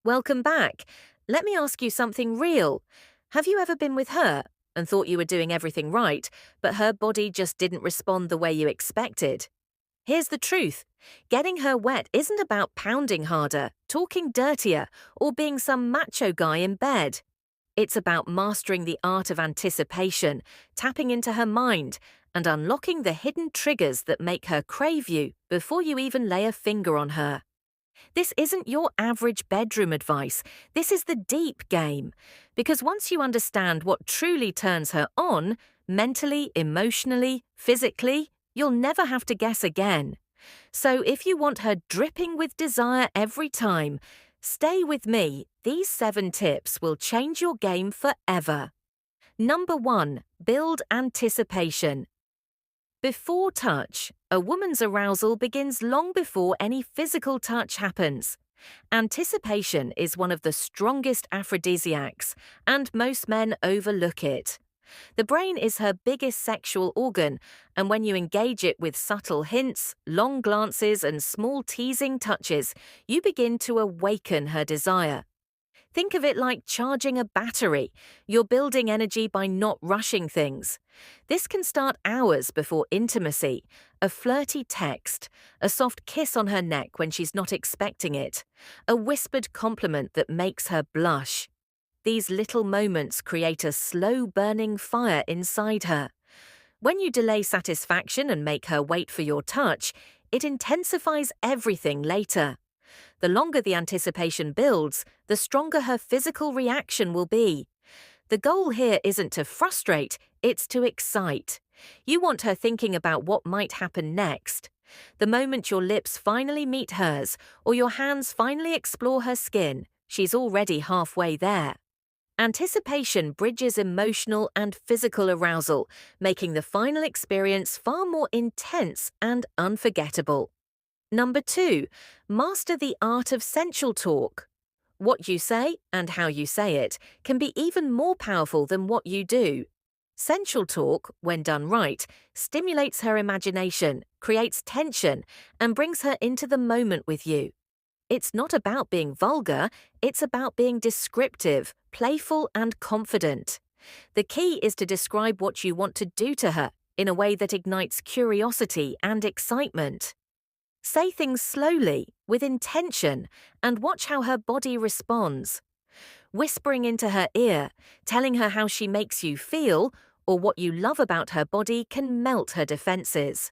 Welcome back. Let me ask you something real. Have you ever been with her and thought you were doing everything right, but her body just didn't respond the way you expected? Here's the truth. Getting her wet isn't about pounding harder, talking dirtier, or being some macho guy in bed. It's about mastering the art of anticipation, tapping into her mind, and unlocking the hidden triggers that make her crave you before you even lay a finger on her. This isn't your average bedroom advice. This is the deep game. Because once you understand what truly turns her on, mentally, emotionally, physically, you'll never have to guess again. So if you want her dripping with desire every time, stay with me. These 7 tips will change your game forever. Number 1. Build anticipation. Before touch, a woman's arousal begins long before any physical touch happens. Anticipation is one of the strongest aphrodisiacs, and most men overlook it. The brain is her biggest sexual organ, and when you engage it with subtle hints, long glances, and small teasing touches, you begin to awaken her desire. Think of it like charging a battery. You're building energy by not rushing things. This can start hours before intimacy, a flirty text, a soft kiss on her neck when she's not expecting it, a whispered compliment that makes her blush. These little moments create a slow-burning fire inside her. When you delay satisfaction and make her wait for your touch, it intensifies everything later. The longer the anticipation builds, the stronger her physical reaction will be. The goal here isn't to frustrate, it's to excite. You want her thinking about what might happen next. The moment your lips finally meet hers, or your hands finally explore her skin, she's already halfway there. Anticipation bridges emotional and physical arousal, making the final experience far more intense and unforgettable. Number 2. Master the art of sensual talk. What you say and how you say it can be even more powerful than what you do. Sensual talk, when done right, stimulates her imagination, creates tension, and brings her into the moment with you. It's not about being vulgar, it's about being descriptive, playful, and confident. The key is to describe what you want to do to her in a way that ignites curiosity and excitement. Say things slowly, with intention, and watch how her body responds. Whispering into her ear, telling her how she makes you feel, or what you love about her body can melt her defenses.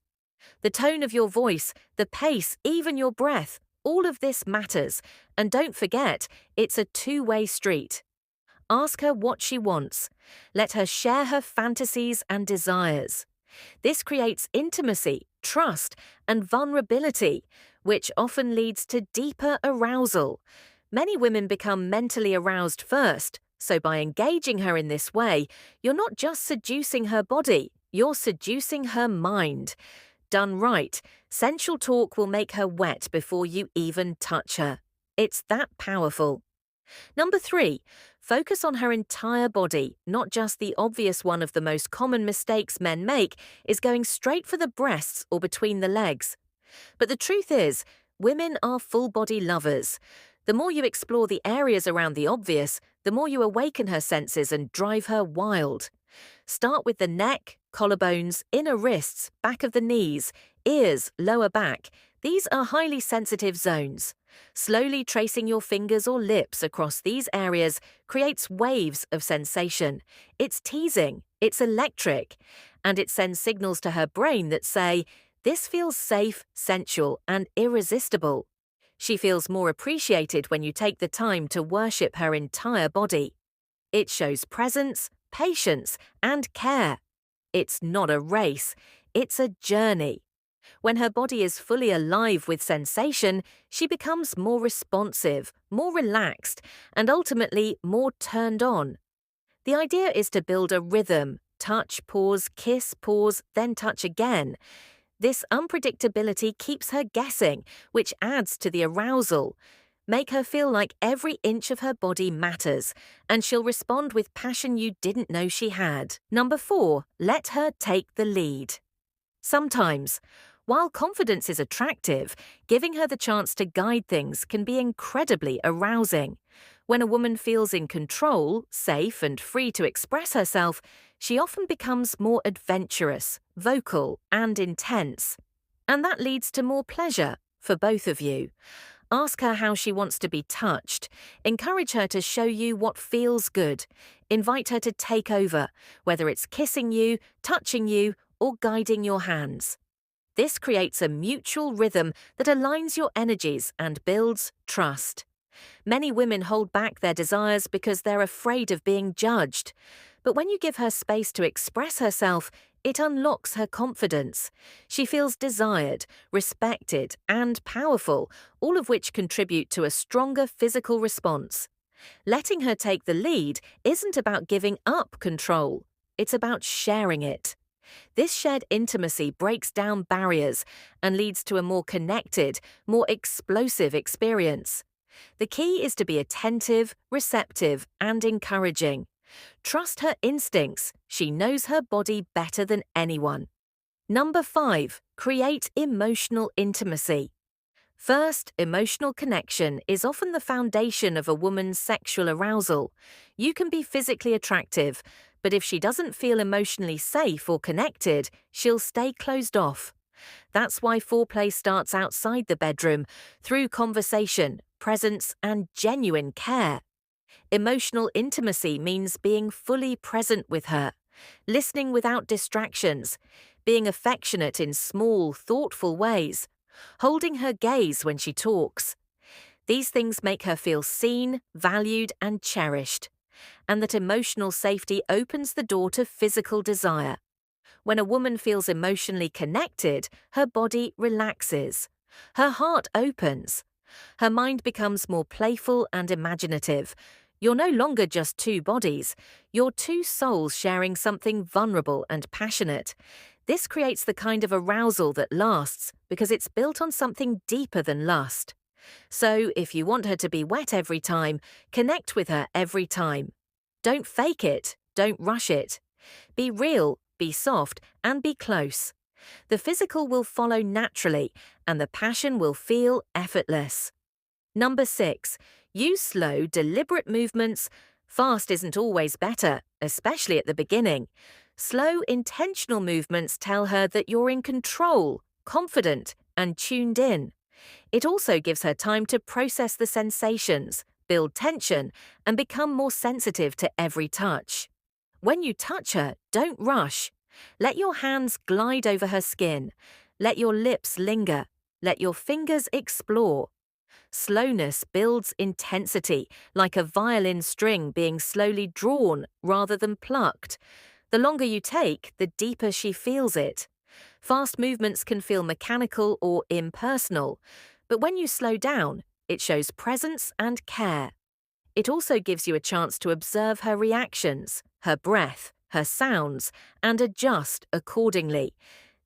The tone of your voice, the pace, even your breath, all of this matters, and don't forget, it's a two-way street. Ask her what she wants. Let her share her fantasies and desires. This creates intimacy, trust, and vulnerability, which often leads to deeper arousal. Many women become mentally aroused first, so by engaging her in this way, you're not just seducing her body, you're seducing her mind. Done right, sensual talk will make her wet before you even touch her. It's that powerful. Number 3, focus on her entire body, not just the obvious. One of the most common mistakes men make is going straight for the breasts or between the legs. But the truth is, women are full-body lovers. The more you explore the areas around the obvious, the more you awaken her senses and drive her wild. Start with the neck, collarbones, inner wrists, back of the knees, ears, lower back. These are highly sensitive zones. Slowly tracing your fingers or lips across these areas creates waves of sensation. It's teasing, it's electric, and it sends signals to her brain that say, "This feels safe, sensual, and irresistible." She feels more appreciated when you take the time to worship her entire body. It shows presence, patience, and care. It's not a race, it's a journey. When her body is fully alive with sensation, she becomes more responsive, more relaxed, and ultimately more turned on. The idea is to build a rhythm: touch, pause, kiss, pause, then touch again. This unpredictability keeps her guessing, which adds to the arousal. Make her feel like every inch of her body matters, and she'll respond with passion you didn't know she had. Number 4, let her take the lead. Sometimes, while confidence is attractive, giving her the chance to guide things can be incredibly arousing. When a woman feels in control, safe, and free to express herself, she often becomes more adventurous, vocal, and intense. And that leads to more pleasure for both of you. Ask her how she wants to be touched. Encourage her to show you what feels good. Invite her to take over, whether it's kissing you, touching you, or guiding your hands. This creates a mutual rhythm that aligns your energies and builds trust. Many women hold back their desires because they're afraid of being judged. But when you give her space to express herself, it unlocks her confidence. She feels desired, respected, and powerful, all of which contribute to a stronger physical response. Letting her take the lead isn't about giving up control. It's about sharing it. This shared intimacy breaks down barriers and leads to a more connected, more explosive experience. The key is to be attentive, receptive, and encouraging. Trust her instincts. She knows her body better than anyone. Number 5, create emotional intimacy. First, emotional connection is often the foundation of a woman's sexual arousal. You can be physically attractive, but if she doesn't feel emotionally safe or connected, she'll stay closed off. That's why foreplay starts outside the bedroom, through conversation, presence, and genuine care. Emotional intimacy means being fully present with her, listening without distractions, being affectionate in small, thoughtful ways, holding her gaze when she talks. These things make her feel seen, valued, and cherished, and that emotional safety opens the door to physical desire. When a woman feels emotionally connected, her body relaxes. Her heart opens. Her mind becomes more playful and imaginative. You're no longer just two bodies. You're two souls sharing something vulnerable and passionate. This creates the kind of arousal that lasts because it's built on something deeper than lust. So, if you want her to be wet every time, connect with her every time. Don't fake it. Don't rush it. Be real, be soft, and be close. The physical will follow naturally, and the passion will feel effortless. Number 6, use slow, deliberate movements. Fast isn't always better, especially at the beginning. Slow, intentional movements tell her that you're in control, confident, and tuned in. It also gives her time to process the sensations, build tension, and become more sensitive to every touch. When you touch her, don't rush. Let your hands glide over her skin. Let your lips linger. Let your fingers explore. Slowness builds intensity, like a violin string being slowly drawn rather than plucked. The longer you take, the deeper she feels it. Fast movements can feel mechanical or impersonal, but when you slow down, it shows presence and care. It also gives you a chance to observe her reactions, her breath, her sounds, and adjust accordingly.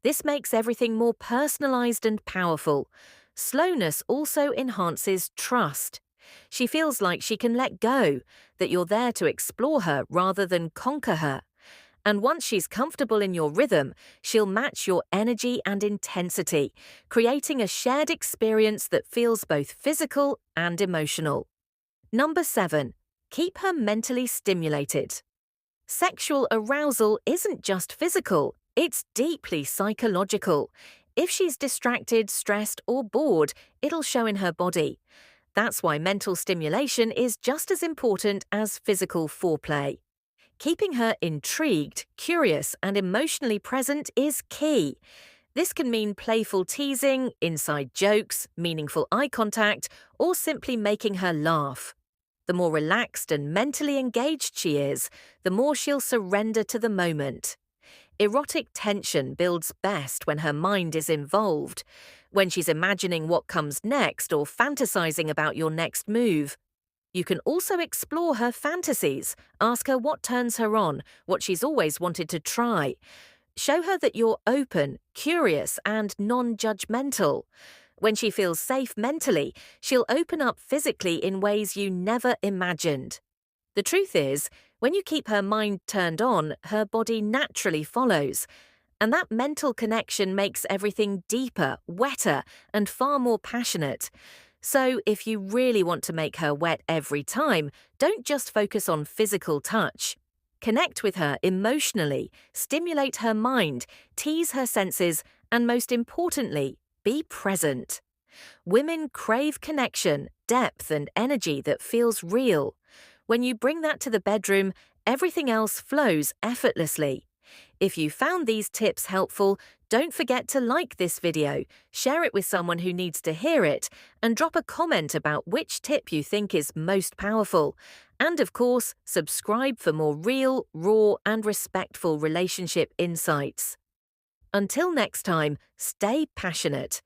This makes everything more personalized and powerful. Slowness also enhances trust. She feels like she can let go, that you're there to explore her rather than conquer her. And once she's comfortable in your rhythm, she'll match your energy and intensity, creating a shared experience that feels both physical and emotional. Number 7, keep her mentally stimulated. Sexual arousal isn't just physical, it's deeply psychological. If she's distracted, stressed, or bored, it'll show in her body. That's why mental stimulation is just as important as physical foreplay. Keeping her intrigued, curious, and emotionally present is key. This can mean playful teasing, inside jokes, meaningful eye contact, or simply making her laugh. The more relaxed and mentally engaged she is, the more she'll surrender to the moment. Erotic tension builds best when her mind is involved, when she's imagining what comes next or fantasizing about your next move. You can also explore her fantasies, ask her what turns her on, what she's always wanted to try. Show her that you're open, curious, and non-judgmental. When she feels safe mentally, she'll open up physically in ways you never imagined. The truth is, when you keep her mind turned on, her body naturally follows. And that mental connection makes everything deeper, wetter, and far more passionate. So, if you really want to make her wet every time, don't just focus on physical touch. Connect with her emotionally, stimulate her mind, tease her senses, and most importantly, be present. Women crave connection, depth, and energy that feels real. When you bring that to the bedroom, everything else flows effortlessly. If you found these tips helpful, don't forget to like this video, share it with someone who needs to hear it, and drop a comment about which tip you think is most powerful. And of course, subscribe for more real, raw, and respectful relationship insights. Until next time, stay passionate.